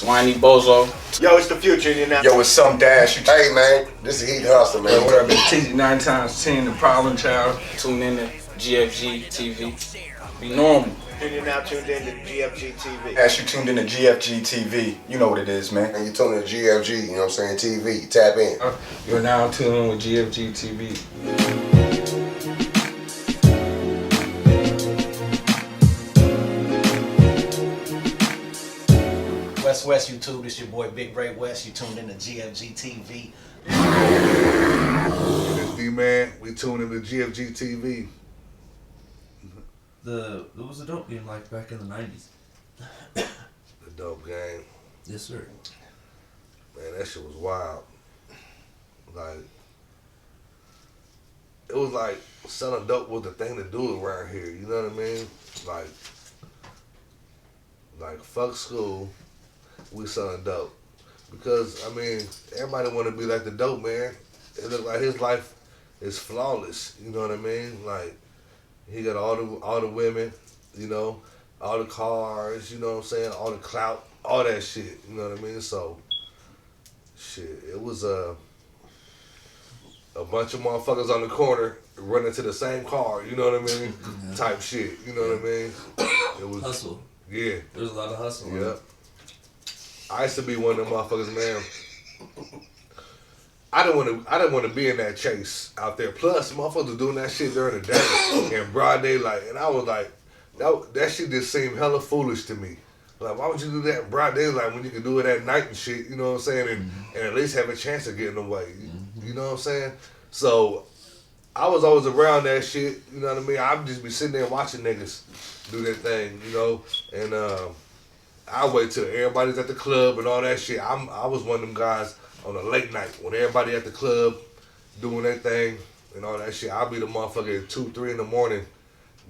Swiney Bozo. Yo, it's the future, you know. Yo, it's some dash. Hey, man, this is Heat Hustler, man. What up, it's TG 9 times 10, the problem child. Tune in to GFG TV. Be normal. You're now tuned in to GFG TV. As you tuned in to GFG TV, you know what it is, man. And you tuned in to GFG, you know what I'm saying, TV. Tap in. You're now tuned in with GFG TV. West YouTube, it's your boy Big Ray West. You tuned in to GFG TV. It's D-Man. We tuned in to GFG TV. What was the dope game like back in the 90s? The dope game. Yes, sir. Man, that shit was wild. Like, it was like selling dope was the thing to do around here. You know what I mean? Like fuck school. We selling dope. Because, I mean, everybody want to be like the dope man. It look like his life is flawless. You know what I mean? Like, he got all the women, you know, all the cars, you know what I'm saying, all the clout, all that shit. You know what I mean? So, shit, it was a bunch of motherfuckers on the corner running to the same car. You know what I mean? Yeah. Type shit. You know what I mean? It was Hustle. Yeah. There's a lot of hustle. Yeah. I used to be one of them motherfuckers, man. I didn't want to be in that chase out there. Plus, motherfuckers doing that shit during the day in broad daylight, and I was like, that shit just seemed hella foolish to me. Like, why would you do that in broad daylight when you can do it at night and shit? You know what I'm saying? And at least have a chance of getting away. You know what I'm saying? So I was always around that shit. You know what I mean? I'd just be sitting there watching niggas do that thing. You know, and I wait till everybody's at the club and all that shit. I was one of them guys on a late night when everybody at the club doing their thing and all that shit. I'll be the motherfucker at 2, 3 in the morning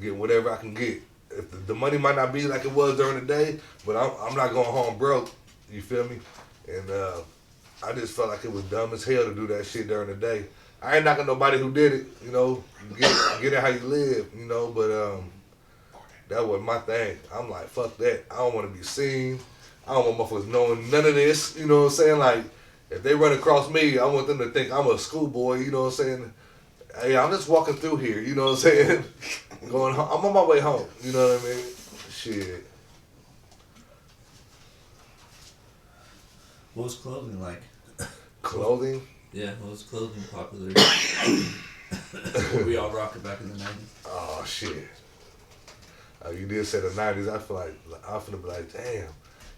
getting whatever I can get. If the money might not be like it was during the day, but I'm not going home broke. You feel me? And I just felt like it was dumb as hell to do that shit during the day. I ain't knocking nobody who did it. You know, get it how you live. You know, but that wasn't my thing. I'm like, fuck that. I don't want to be seen. I don't want motherfuckers knowing none of this. You know what I'm saying? Like, if they run across me, I want them to think I'm a schoolboy. You know what I'm saying? Hey, I'm just walking through here. You know what I'm saying? Going home. I'm on my way home. You know what I mean? Shit. What was clothing like? Clothing? Yeah, what was clothing popular? What we all rocking back in the 90s? Oh, shit. You did say the 90s. I feel like I'm finna be like, damn,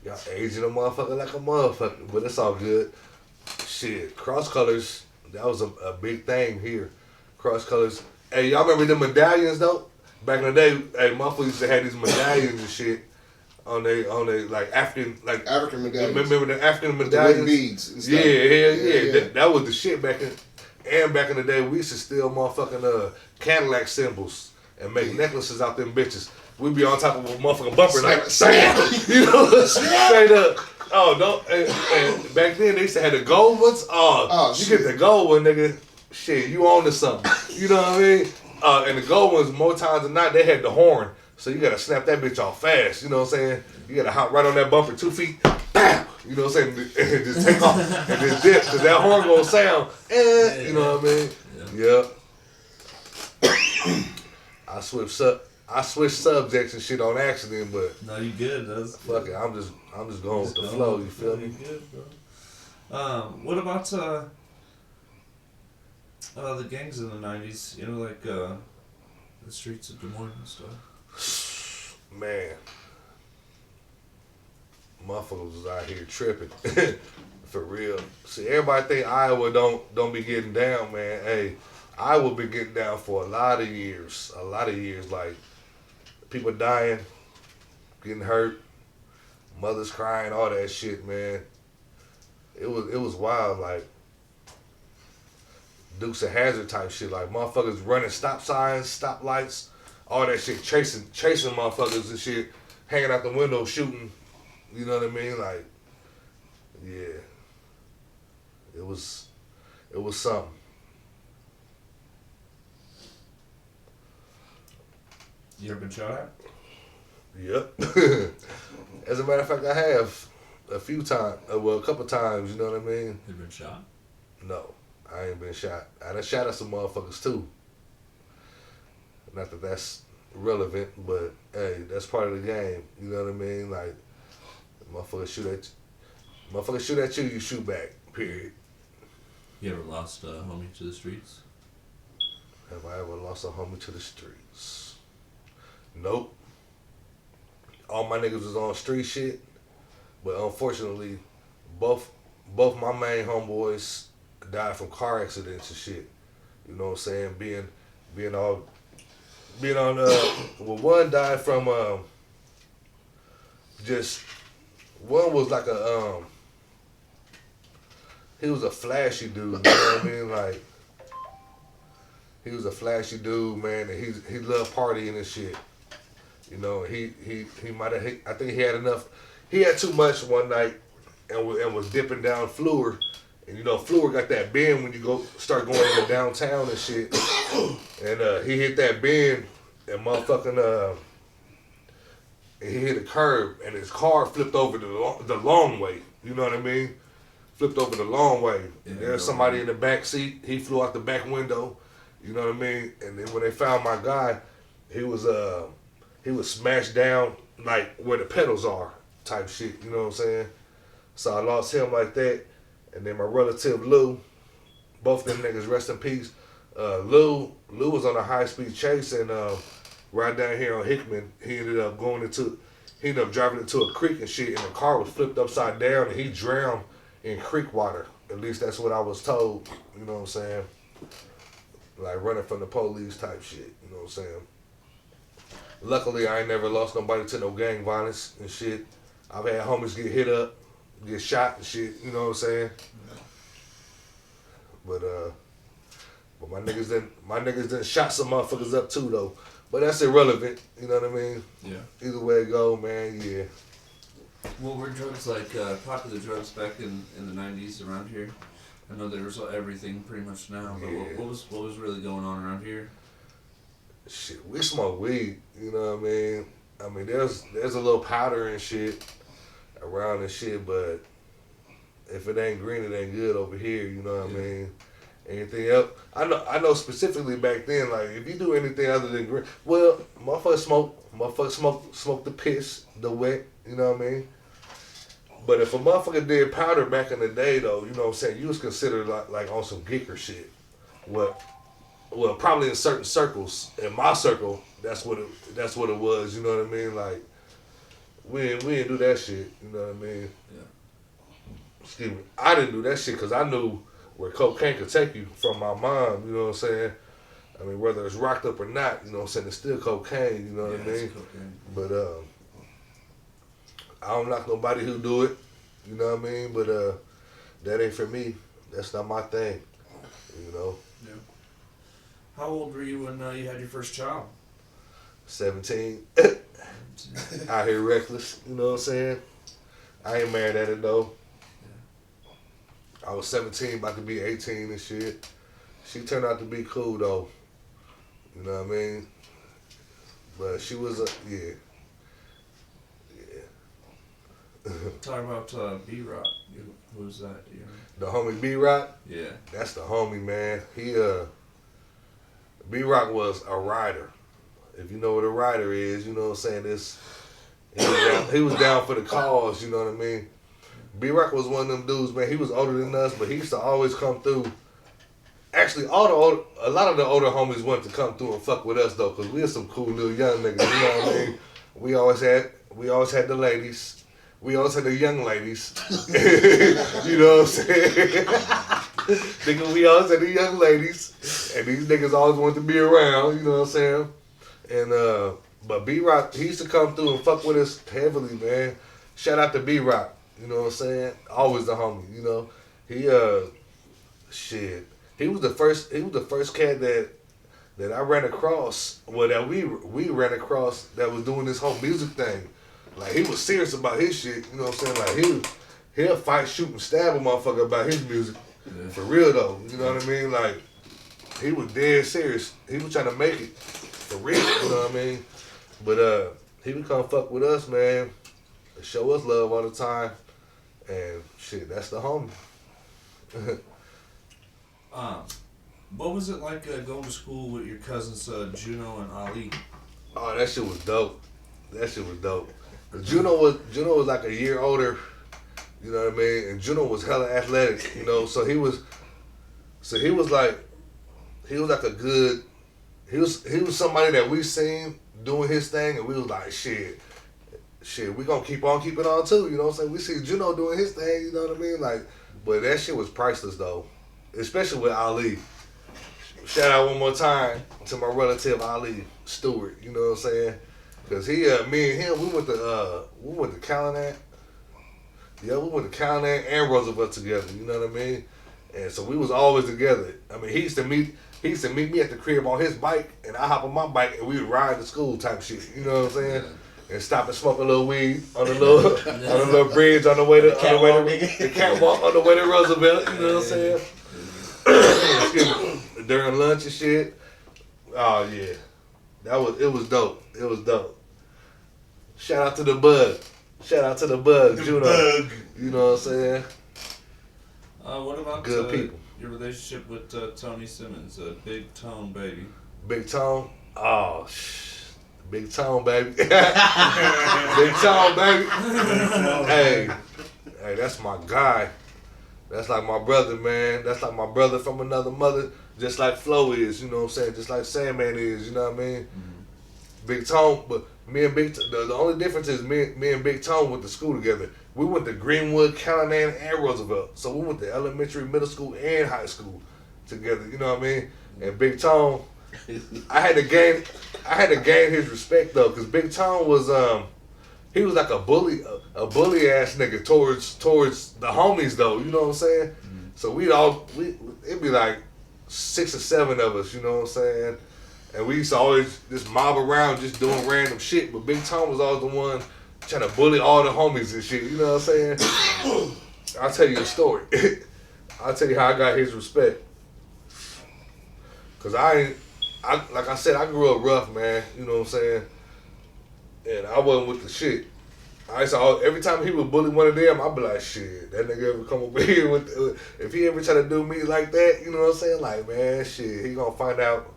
y'all aging a motherfucker like a motherfucker. But it's all good. Shit, cross colors, that was a big thing here. Cross colors. Hey, y'all remember the medallions though? Back in the day, hey, motherfuckers used to have these medallions and shit on they like African medallions. Remember the African medallions? With the beads and stuff. Yeah. That was the shit back in. And back in the day, we used to steal motherfucking Cadillac symbols and make necklaces out them bitches. We'd be on top of a motherfucking bumper like, Sam! You know, straight up. Oh, no. And back then, they used to have the gold ones. You shit. get the gold one, nigga. Shit, you on to something. You know what I mean? And the gold ones, more times than not, they had the horn. So you got to snap that bitch off fast. You know what I'm saying? You got to hop right on that bumper 2 feet. Bam! You know what I'm saying? And just take off. And just dip. Because that horn going to sound. You know what I mean? Yep. I switched subjects and shit on accident, but No, you good. That's fuck it. I'm just going with the flow. You feel me? Good, bro. What about the gangs in the 90s? You know, like the streets of Des Moines and stuff. Man, motherfuckers was out here tripping for real. See, everybody think Iowa don't be getting down, man. Hey, Iowa been getting down for a lot of years. Like people dying, getting hurt, mothers crying, all that shit, man. It was wild, like Dukes of Hazzard type shit, like motherfuckers running stop signs, stop lights, all that shit, chasing motherfuckers and shit, hanging out the window shooting. You know what I mean? Like, yeah, it was something. You ever been shot at? Yep. As a matter of fact, I have. a few times. Well, a couple times. You know what I mean? You've been shot. No, I ain't been shot. I done shot at some motherfuckers too. Not that that's relevant, but hey, that's part of the game. You know what I mean? Like, motherfuckers shoot at you, you shoot back. Period. You ever lost a homie to the streets? Have I ever lost a homie to the streets? Nope. All my niggas was on street shit, but unfortunately, both my main homeboys died from car accidents and shit. You know what I'm saying? Being on well, one died from just one was like a he was a flashy dude, you know what I mean? Like, he was a flashy dude, man, and he loved partying and shit. You know, he might have, I think he had enough, he had too much one night and was dipping down Fleur. And you know, Fleur got that bend when you start going into downtown and shit. And he hit that bend and motherfucking, and he hit a curb and his car flipped over the long way. You know what I mean? Flipped over the long way. Yeah, There's somebody in the back seat. He flew out the back window. You know what I mean? And then when they found my guy, he was smashed down like where the pedals are type shit. You know what I'm saying? So I lost him like that. And then my relative Lou, both them niggas, rest in peace. Lou was on a high speed chase and right down here on Hickman, he ended up driving into a creek and shit, and the car was flipped upside down and he drowned in creek water. At least that's what I was told. You know what I'm saying? Like running from the police type shit. You know what I'm saying? Luckily, I ain't never lost nobody to no gang violence and shit. I've had homies get hit up, get shot and shit. You know what I'm saying? But my niggas done shot some motherfuckers up too though. But that's irrelevant. You know what I mean? Yeah. Either way it go, man. Yeah. What were drugs like popular drugs back in the 90s around here? I know there was everything pretty much now, but Yeah. what was really going on around here? Shit, we smoke weed. You know what I mean? I mean, there's a little powder and shit around and shit, but if it ain't green, it ain't good over here. You know what I mean? Anything else? I know specifically back then, like if you do anything other than green, well, motherfuckers smoke the piss, the wet. You know what I mean? But if a motherfucker did powder back in the day, though, you know what I'm saying, you was considered like on some geeker shit. Well, probably in certain circles. In my circle, that's what it was. You know what I mean? Like we didn't do that shit. You know what I mean? Yeah. Excuse me. I didn't do that shit because I knew where cocaine could take you from my mom. You know what I'm saying? I mean, whether it's rocked up or not, you know what I'm saying, it's still cocaine. You know what I mean? But I don't knock nobody who do it, you know what I mean? But that ain't for me. That's not my thing, you know? Yeah. How old were you when you had your first child? 17. Out here reckless, you know what I'm saying? I ain't mad at it though. I was 17, about to be 18 and shit. She turned out to be cool though, you know what I mean? But she was yeah. Talk about B-Rok. Who's that? Do you know? The homie B-Rok? Yeah. That's the homie, man. B-Rok was a rider. If you know what a rider is, you know what I'm saying? He was down for the cause, you know what I mean? B-Rok was one of them dudes, man. He was older than us, but he used to always come through. Actually, a lot of the older homies wanted to come through and fuck with us though, cause we were some cool little young niggas, you know what I mean? We always had the ladies. We always had the young ladies. You know what I'm saying? Nigga, we always had the young ladies. And these niggas always wanted to be around, you know what I'm saying? And but B-Rok, he used to come through and fuck with us heavily, man. Shout out to B-Rok, you know what I'm saying? Always the homie, you know. He He was the first cat that I ran across, well that we ran across that was doing this whole music thing. Like, he was serious about his shit, you know what I'm saying? Like, he'll fight, shoot, and stab a motherfucker about his music. Yeah. For real, though. You know what I mean? Like, he was dead serious. He was trying to make it. For real, you know what I mean? But, he would come fuck with us, man. Show us love all the time. And shit, that's the homie. What was it like going to school with your cousins Juno and Ali? Oh, that shit was dope. That shit was dope. 'Cause Juno was like a year older, you know what I mean? And Juno was hella athletic, you know. So he was like a good. He was somebody that we seen doing his thing, and we was like, shit, we gonna keep on keeping on too. You know what I'm saying? We see Juno doing his thing. You know what I mean? Like, but that shit was priceless though, especially with Ali. Shout out one more time to my relative Ali Stewart. You know what I'm saying? Cause he, me and him, we went to Callahan. Yeah, we went to Callahan and Roosevelt together. You know what I mean? And so we was always together. I mean, he used to meet me at the crib on his bike, and I hop on my bike, and we would ride to school type shit. You know what I'm saying? Yeah. And stop and smoke a little weed on the little bridge on the way to the catwalk on the way to Roosevelt. You know what I'm saying? During lunch and shit. Oh yeah, it was dope. It was dope. Shout out to the bug. Juno. You know what I'm saying? What about good people? Your relationship with Tony Simmons, Big Tone, baby? Big Tone? Oh, Big Tone, baby. Big Tone, baby. Hey, that's my guy. That's like my brother, man. That's like my brother from another mother, just like Flo is, you know what I'm saying? Just like Sandman is, you know what I mean? Mm-hmm. Big Tone, but me and Big the only difference is me and Big Tone went to school together. We went to Greenwood, Callahan, and Roosevelt. So we went to elementary, middle school, and high school together. You know what I mean? And Big Tone, I had to gain his respect though, because Big Tone was he was like a bully ass nigga towards the homies though. You know what I'm saying? Mm-hmm. So it'd be like 6 or 7 of us. You know what I'm saying? And we used to always just mob around just doing random shit. But Big Tom was always the one trying to bully all the homies and shit. You know what I'm saying? I'll tell you a story. I'll tell you how I got his respect. Cause like I said, I grew up rough, man. You know what I'm saying? And I wasn't with the shit. Every time he would bully one of them, I'd be like, shit, that nigga ever come over here if he ever try to do me like that, you know what I'm saying? Like, man, shit, he gonna find out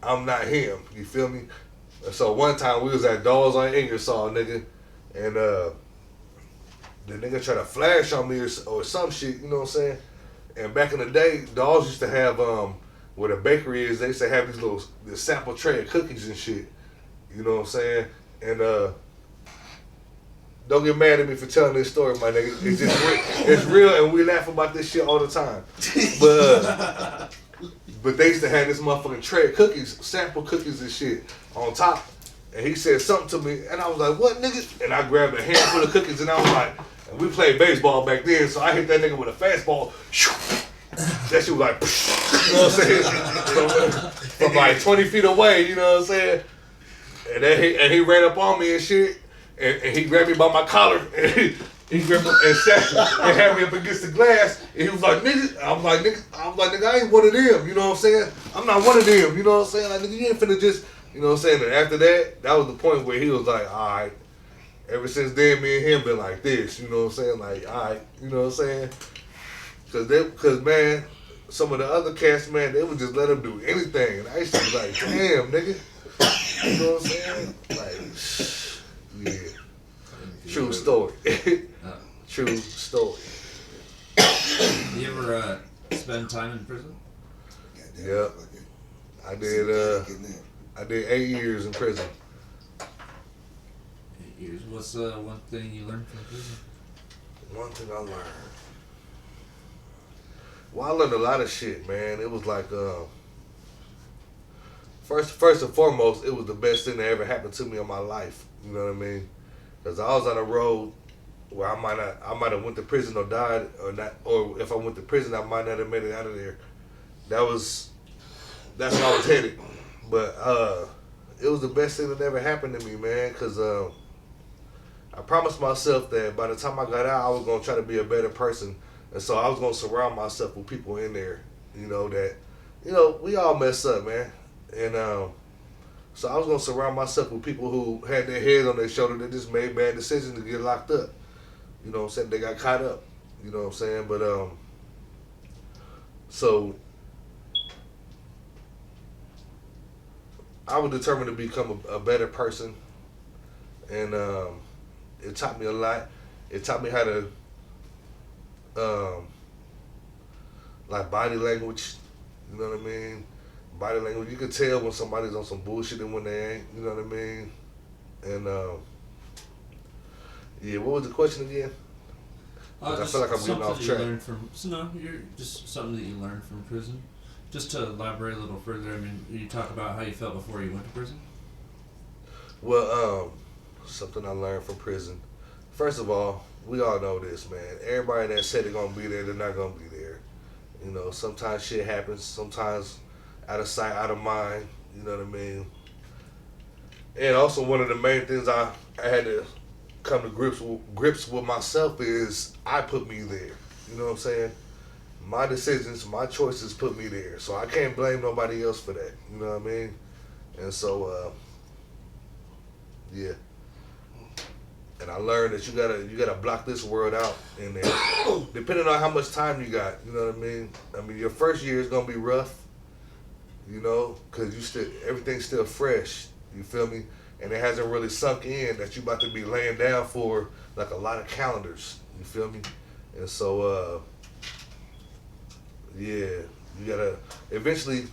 I'm not him. You feel me? So one time we was at Dawes on Ingersoll, nigga, and the nigga tried to flash on me or some shit, you know what I'm saying? And back in the day, Dawes used to have where the bakery is, they used to have this sample tray of cookies and shit. You know what I'm saying? And don't get mad at me for telling this story, my nigga. It's just it's real, and we laugh about this shit all the time. But they used to have this motherfucking tray of cookies, sample cookies and shit on top. And he said something to me, and I was like, what, nigga? And I grabbed a handful of cookies, and I was like, and we played baseball back then, so I hit that nigga with a fastball. That shit was like, you know what I'm saying? From like 20 feet away, you know what I'm saying? And then he ran up on me and shit, and he grabbed me by my collar, and he grabbed me and sat and had me up against the glass, and he was like, nigga, I was like, nigga, I ain't one of them, you know what I'm saying? I'm not one of them, you know what I'm saying? Like, nigga, you ain't finna just, you know what I'm saying? And after that was the point where he was like, all right. Ever since then, me and him been like this, you know what I'm saying? Like, all right, you know what I'm saying? Cause man, some of the other cats, man, they would just let him do anything, and I used to be like, damn, nigga, you know what I'm saying? Like, yeah. True story. True story. You ever spend time in prison? Yeah. I did 8 years in prison. 8 years. What's one thing you learned from prison? One thing I learned. Well, I learned a lot of shit, man. It was like, first and foremost, it was the best thing that ever happened to me in my life. You know what I mean? Because I was on a road where I might have went to prison or died or not, or if I went to prison, I might not have made it out of there. That's where I was headed. But it was the best thing that ever happened to me, man. Because I promised myself that by the time I got out, I was gonna try to be a better person, and so I was gonna surround myself with people in there, you know, that, you know, we all mess up, man, and so I was gonna surround myself with people who had their head on their shoulder that just made bad decisions to get locked up. You know what I'm saying? They got caught up. You know what I'm saying? But so I was determined to become a better person, and it taught me a lot. It taught me how to like body language. You know what I mean? Body language. You can tell when somebody's on some bullshit and when they ain't. You know what I mean? And yeah, what was the question again? I feel like I'm getting off track. You're just something that you learned from prison. Just to elaborate a little further, I mean, you talk about how you felt before you went to prison. Well, something I learned from prison. First of all, we all know this, man. Everybody that said they're gonna be there, they're not gonna be there. You know, sometimes shit happens. Sometimes out of sight, out of mind. You know what I mean? And also, one of the main things I had to come to grips with myself is I put me there. You know what I'm saying? My decisions, my choices put me there. So I can't blame nobody else for that. You know what I mean? And so, yeah. And I learned that you gotta block this world out in there. Depending on how much time you got, you know what I mean? I mean, your first year is gonna be rough, you know, cause everything's still fresh. You feel me? And it hasn't really sunk in that you about to be laying down for like a lot of calendars. You feel me? And so, yeah, you gotta eventually.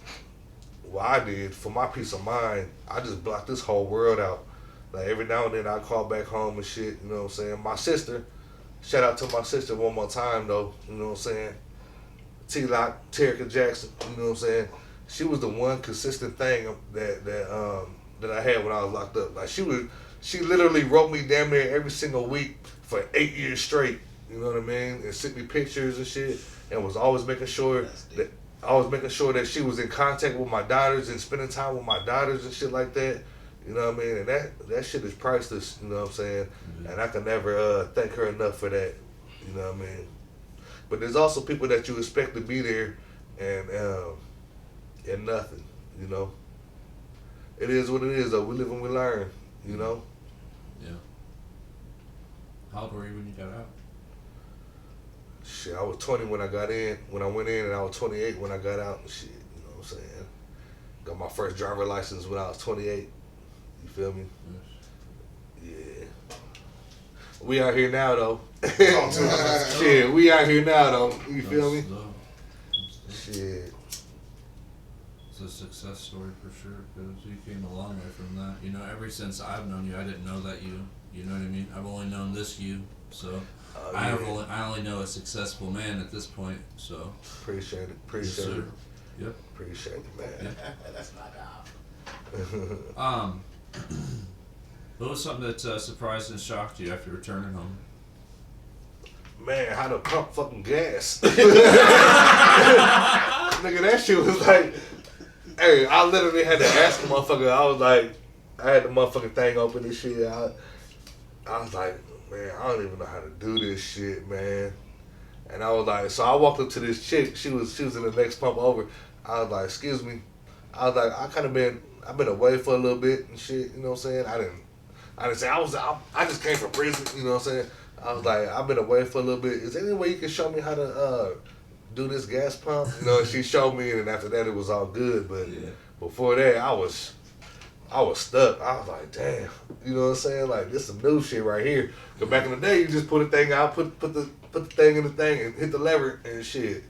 What I did for my peace of mind, I just blocked this whole world out. Like every now and then I call back home and shit, you know what I'm saying? My sister, shout out to my sister one more time though, you know what I'm saying? T-Lock, Terica Jackson, you know what I'm saying? She was the one consistent thing that I had when I was locked up. Like she literally wrote me damn near every single week for 8 years straight, you know what I mean? And sent me pictures and shit, and was always making sure that she was in contact with my daughters and spending time with my daughters and shit like that. You know what I mean? And that shit is priceless, you know what I'm saying? Mm-hmm. And I can never thank her enough for that. You know what I mean? But there's also people that you expect to be there and nothing, you know? It is what it is though. We live and we learn, you know? Yeah. How old were you when you got out? Shit, I was 20 when I went in, and I was 28 when I got out and shit, you know what I'm saying? Got my first driver license when I was 28. You feel me? Yes. Yeah. We out here now though. Shit, we out here now though. You feel me? Shit. It's a success story for sure, because you came a long way from that. You know, ever since I've known you, I didn't know that you. You know what I mean? I've only known this you, so yeah. I only know a successful man at this point. So appreciate it. Yes, yep. Appreciate it, man. Yeah. That's my job. What was something that surprised and shocked you after returning home? Man, how to pump fucking gas. Nigga, that shit was like, hey, I literally had to ask the motherfucker. I was like, I had the motherfucking thing open and shit. I was like, man, I don't even know how to do this shit, man. And I was like, so I walked up to this chick. She was in the next pump over. I was like, excuse me. I was like, I've been away for a little bit and shit. You know what I'm saying? I didn't say I just came from prison. You know what I'm saying? I was like, I've been away for a little bit. Is there any way you can show me how to do this gas pump? You know, and she showed me, and after that, it was all good. But before that, I was stuck. I was like, damn. You know what I'm saying? Like, this some new shit right here. But back in the day, you just put a thing out, put the thing in the thing, and hit the lever and shit.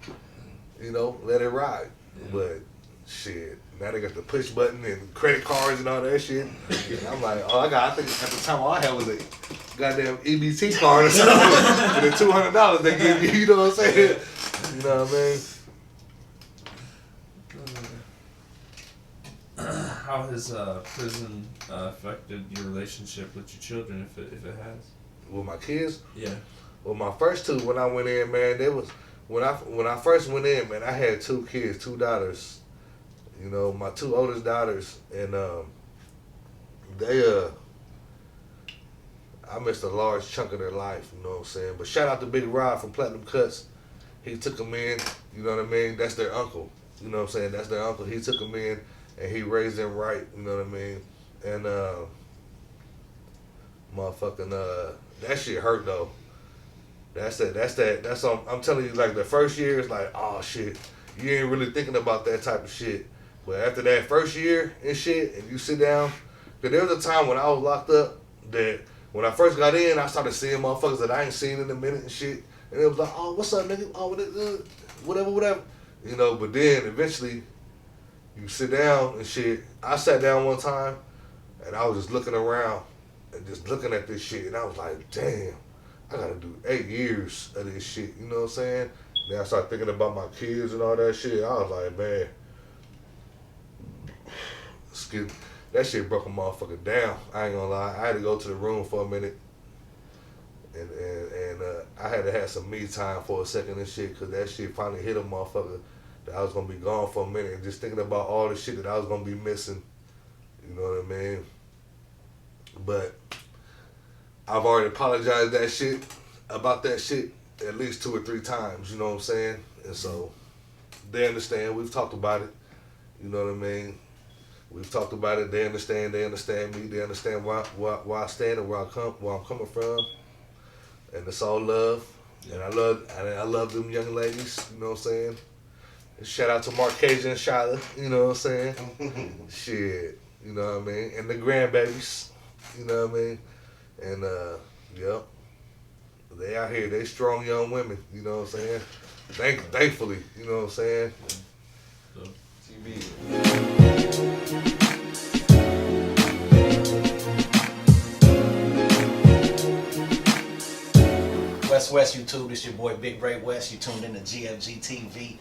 You know, let it ride. Yeah. But shit, now they got the push button and credit cards and all that shit. And I'm like, I think at the time all I had was a goddamn EBT card or something. And the $200 they give you, you know what I'm saying? You know what I mean? How has prison affected your relationship with your children, if it has? With my kids? Yeah. Well, my first two, when I went in, man, when I first went in, man, I had 2 kids, 2 daughters. You know, my 2 oldest daughters, and I missed a large chunk of their life, you know what I'm saying? But shout out to B-Rok from Platinum Cuts. He took them in, you know what I mean? That's their uncle, you know what I'm saying? That's their uncle. He took them in, and he raised them right, you know what I mean? And motherfucking, that shit hurt though. That's I'm telling you, like the first year is like, oh shit, you ain't really thinking about that type of shit. But after that first year and shit, and you sit down, cause there was a time when I was locked up that when I first got in, I started seeing motherfuckers that I ain't seen in a minute and shit, and it was like, oh, what's up, nigga? Oh, whatever, you know. But then eventually, you sit down and shit. I sat down one time, and I was just looking around and just looking at this shit, and I was like, damn, I gotta do 8 years of this shit. You know what I'm saying? Then I started thinking about my kids and all that shit. I was like, man. That shit broke a motherfucker down. I ain't gonna lie. I had to go to the room for a minute, and I had to have some me time for a second and shit, cause that shit finally hit a motherfucker that I was gonna be gone for a minute, and just thinking about all the shit that I was gonna be missing. You know what I mean? But I've already apologized about that shit at least 2 or 3 times. You know what I'm saying? And so they understand. We've talked about it. You know what I mean? We've talked about it. They understand me. They understand why I stand and where I'm coming from. And it's all love. And I love them young ladies. You know what I'm saying? And shout out to Marcasia and Shyla. You know what I'm saying? Shit. You know what I mean? And the grandbabies. You know what I mean? And yep. They out here. They strong young women. You know what I'm saying? Thankfully. You know what I'm saying? So, TV. West YouTube, this your boy Big Ray West. You tuned in to GFG TV.